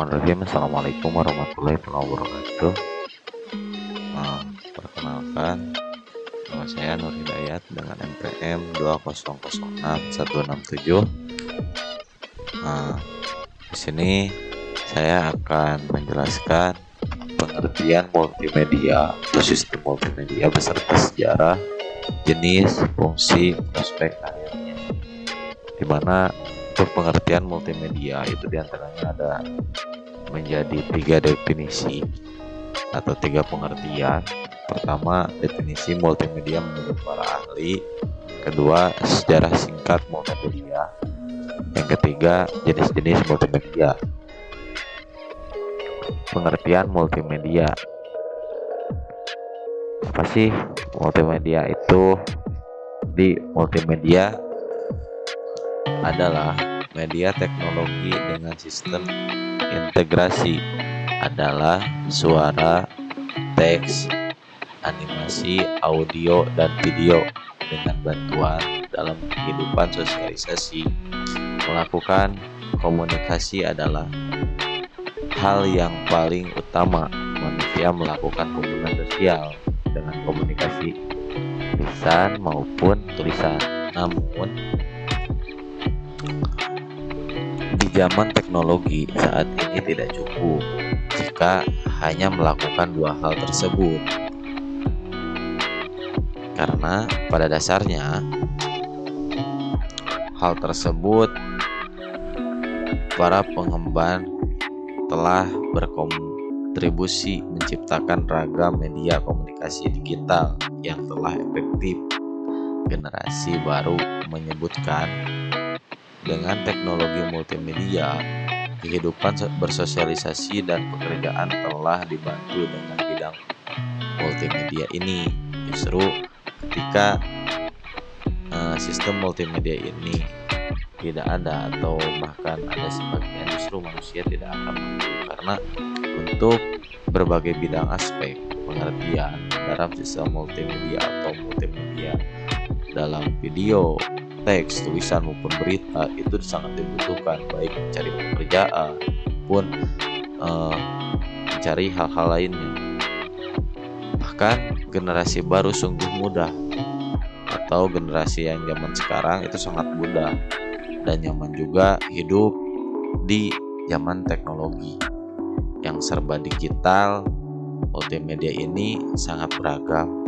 Bismillahirrahmanirrahim. Assalamualaikum warahmatullahi wabarakatuh. Perkenalkan, nama saya Nur Hidayat dengan NPM 2006167. Di sini saya akan menjelaskan pengertian multimedia atau sistem multimedia beserta sejarah, jenis, fungsi, prospek akhirnya. Di mana untuk pengertian multimedia itu diantaranya ada menjadi 3 definisi atau 3 pengertian. Pertama, definisi multimedia menurut para ahli. Kedua, sejarah singkat multimedia. Yang ketiga, jenis-jenis multimedia. Pengertian multimedia. Apa sih multimedia itu? Di multimedia adalah media teknologi dengan sistem integrasi adalah suara, teks, animasi, audio, dan video dengan bantuan dalam kehidupan sosialisasi. Melakukan komunikasi adalah hal yang paling utama. Manusia melakukan hubungan sosial dengan komunikasi lisan maupun tulisan. Namun di zaman teknologi saat ini tidak cukup jika hanya melakukan 2 hal tersebut. Karena pada dasarnya hal tersebut para pengembang telah berkontribusi menciptakan ragam media komunikasi digital yang telah efektif. Generasi baru menyebutkan dengan teknologi multimedia, kehidupan bersosialisasi dan pekerjaan telah dibantu dengan bidang multimedia ini. Justru ketika sistem multimedia ini tidak ada atau bahkan ada sebagian, justru manusia tidak akan mampu karena untuk berbagai bidang aspek pengertian dalam sistem multimedia atau multimedia dalam video, teks, tulisan maupun berita itu sangat dibutuhkan, baik mencari pekerjaan maupun mencari hal-hal lainnya. Bahkan generasi baru sungguh mudah, atau generasi yang zaman sekarang itu sangat mudah dan nyaman juga hidup di zaman teknologi yang serba digital. Multimedia ini sangat beragam.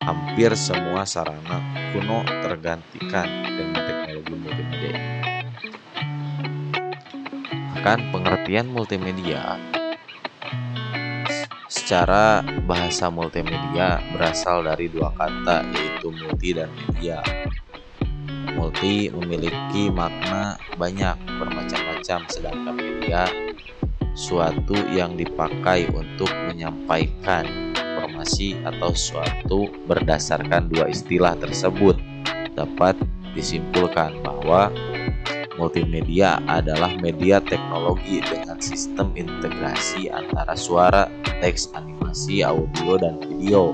Hampir semua sarana kuno tergantikan dengan teknologi multimedia. Bahkan pengertian multimedia secara bahasa multimedia berasal dari 2 kata, yaitu multi dan media. Multi memiliki makna banyak, bermacam-macam, sedangkan media suatu yang dipakai untuk menyampaikan informasi atau suatu. Berdasarkan 2 istilah tersebut dapat disimpulkan bahwa multimedia adalah media teknologi dengan sistem integrasi antara suara, teks, animasi, audio, dan video.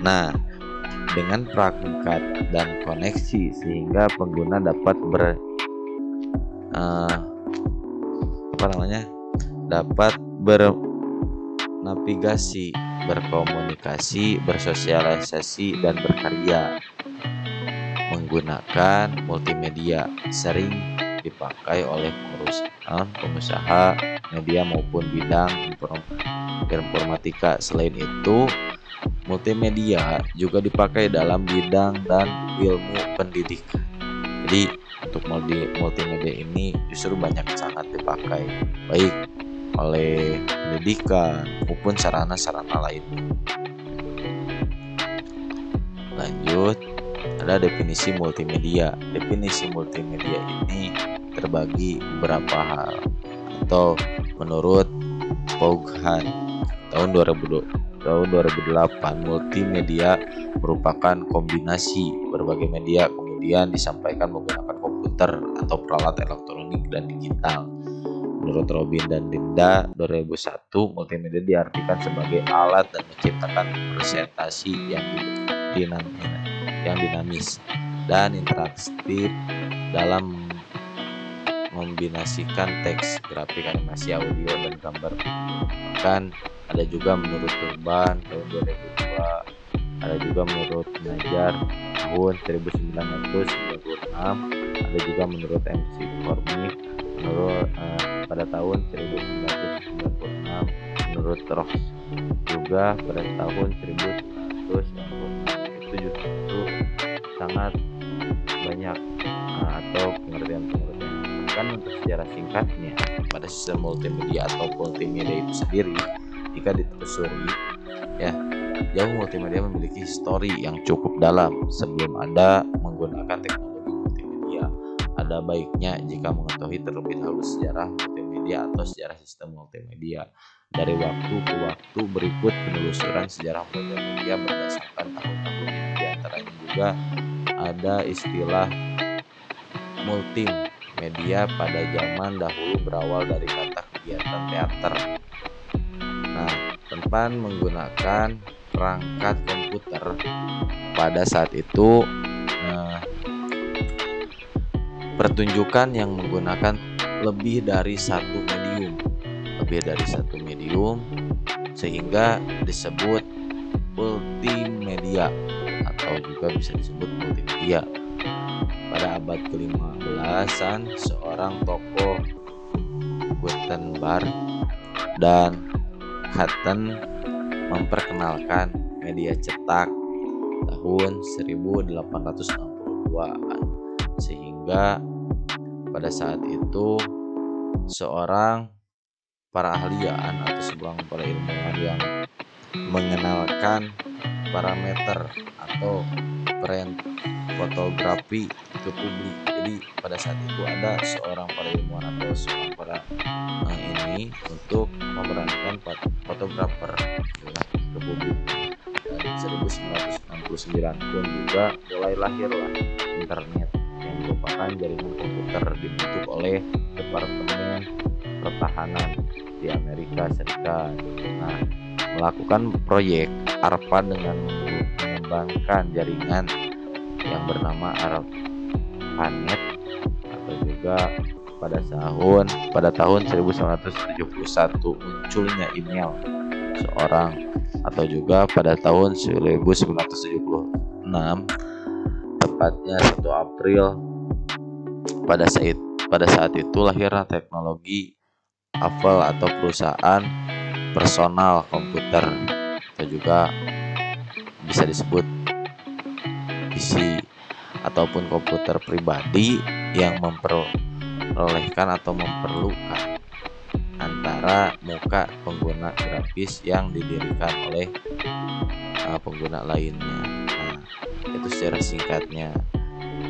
Nah, dengan perangkat dan koneksi sehingga pengguna dapat dapat bernavigasi, berkomunikasi, bersosialisasi, dan berkarya. Menggunakan multimedia sering dipakai oleh pengusaha media maupun bidang informatika. Selain itu, multimedia juga dipakai dalam bidang dan ilmu pendidikan. Jadi untuk multimedia ini justru sangat dipakai baik oleh pendidikan maupun sarana-sarana lainnya. Lanjut, ada definisi multimedia. Definisi multimedia ini terbagi beberapa hal, atau menurut Vaughan tahun 2008, multimedia merupakan kombinasi berbagai media kemudian disampaikan menggunakan komputer atau peralatan elektronik dan digital. Menurut Robin dan Linda 2001, multimedia diartikan sebagai alat dan menciptakan presentasi yang dinamis dan interaktif dalam membinasikan teks, grafik, animasi, audio, dan gambar video. Bahkan ada juga menurut Turban tahun 2002, ada juga menurut Najar tahun 1996, ada juga menurut MC Formi menurut pada tahun 1996, menurut Rox juga pada tahun 1996. Itu justru sangat banyak atau pengertian-pengertian. Bahkan untuk sejarah singkatnya pada sistem multimedia atau multimedia itu sendiri, jika ditelusuri ya, jauh multimedia memiliki histori yang cukup dalam sebelum Anda menggunakan teknologi multimedia. Ada baiknya jika mengetahui terlebih dahulu sejarah multimedia atau sejarah sistem multimedia. Dari waktu ke waktu berikut penelusuran sejarah multimedia berdasarkan tahun-tahun, di antaranya juga ada istilah multimedia pada zaman dahulu berawal dari kata kegiatan teater. Nah, tanpa menggunakan perangkat komputer pada saat itu, pertunjukan yang menggunakan lebih dari satu medium sehingga disebut multimedia atau juga bisa disebut multimedia. Pada abad ke-15-an, seorang tokoh Gutenberg dan Hutton memperkenalkan media cetak tahun 1862-an, sehingga pada saat itu seorang para ahlian atau seorang para ilmuwan yang mengenalkan parameter atau tren fotografi ke publik. Jadi pada saat itu ada seorang para ilmuwan atau seorang para ini untuk memerankan fotografer ke publik. Dan 1969 pun juga mulai lahirlah internet yang merupakan jaringan komputer dibentuk oleh Departemen Pertahanan di Amerika Serikat. Nah, melakukan proyek ARPA dengan mengembangkan jaringan yang bernama ARPANET, atau juga pada tahun 1971 munculnya email seorang, atau juga pada tahun 1976 tepatnya 1 April pada saat itu lahirlah teknologi Apple atau perusahaan personal komputer, atau juga bisa disebut PC ataupun komputer pribadi yang memperolehkan atau memerlukan antara muka pengguna grafis yang didirikan oleh pengguna lainnya. Nah, itu secara singkatnya.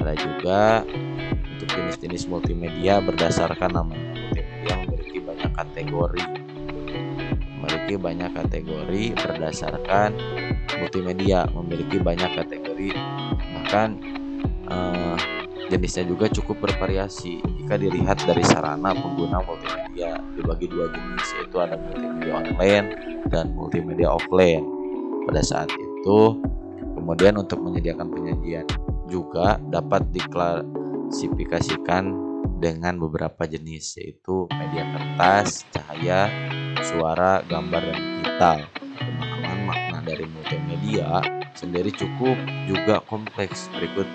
Ada juga untuk jenis-jenis multimedia berdasarkan namanya. Multimedia memiliki banyak kategori berdasarkan multimedia memiliki banyak kategori, bahkan jenisnya juga cukup bervariasi. Jika dilihat dari sarana pengguna multimedia dibagi dua jenis, yaitu ada multimedia online dan multimedia offline. Pada saat itu kemudian untuk menyediakan penyajian juga dapat diklasifikasikan dengan beberapa jenis, yaitu media kertas, cahaya, suara, gambar, dan digital. Pemahaman makna dari multimedia sendiri cukup juga kompleks. Berikut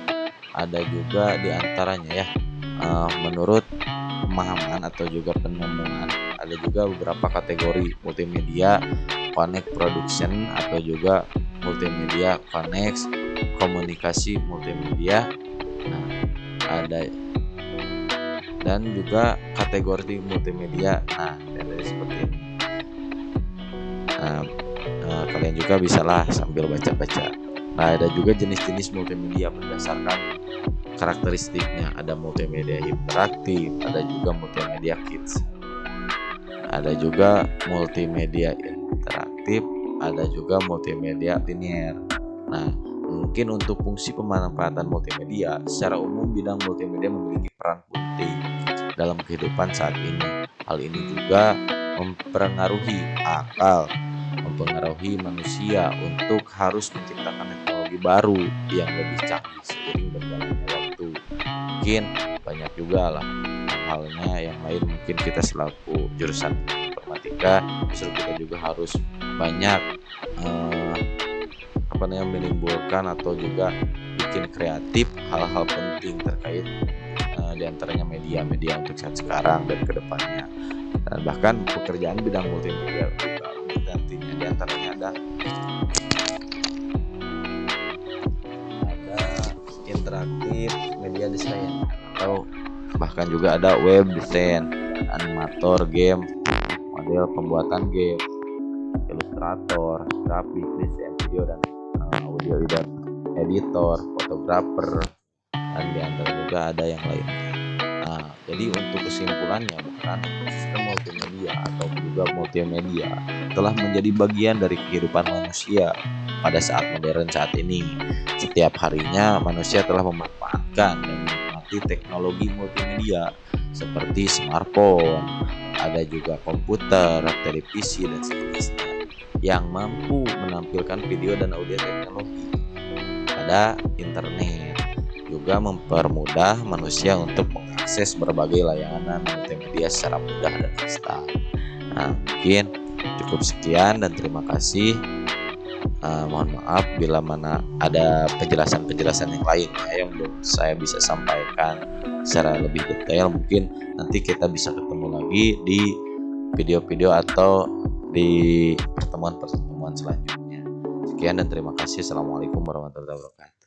ada juga diantaranya ya, menurut pemahaman atau juga penemuan, ada juga beberapa kategori multimedia connect production atau juga multimedia connect komunikasi multimedia. Nah, ada dan juga kategori multimedia. Nah, seperti ini. Kalian juga bisalah sambil baca-baca. Nah, ada juga jenis-jenis multimedia berdasarkan karakteristiknya. Ada multimedia interaktif, ada juga multimedia kids, ada juga multimedia interaktif, ada juga multimedia linear. Nah, mungkin untuk fungsi pemanfaatan multimedia, secara umum bidang multimedia memiliki peran penting dalam kehidupan saat ini. Hal ini juga mempengaruhi manusia untuk harus menciptakan teknologi baru yang lebih canggih seiring berjalannya waktu. Mungkin banyak juga lah halnya yang lain, mungkin kita selaku jurusan informatika justru kita juga harus banyak menimbulkan atau juga bikin kreatif hal-hal penting terkait diantaranya media untuk saat sekarang dan kedepannya, dan bahkan pekerjaan bidang multimedia juga nantinya. Diantaranya ada interaktif media design, atau bahkan juga ada web design, animator game, model pembuatan game, ilustrator, grafik desain video dan audio editor, fotografer, dan diantara juga ada yang lain. Jadi untuk kesimpulannya, bukan sistem multimedia atau juga multimedia telah menjadi bagian dari kehidupan manusia pada saat modern saat ini. Setiap harinya manusia telah memanfaatkan dan menikmati teknologi multimedia seperti smartphone, ada juga komputer, televisi dan sejenisnya yang mampu menampilkan video dan audio teknologi pada internet, juga mempermudah manusia untuk mengakses berbagai layanan multimedia secara mudah dan instan. Mungkin cukup sekian dan terima kasih. Mohon maaf bila mana ada penjelasan yang lain yang belum saya bisa sampaikan secara lebih detail. Mungkin nanti kita bisa ketemu lagi di video-video atau di pertemuan selanjutnya. Sekian dan terima kasih. Assalamualaikum warahmatullahi wabarakatuh.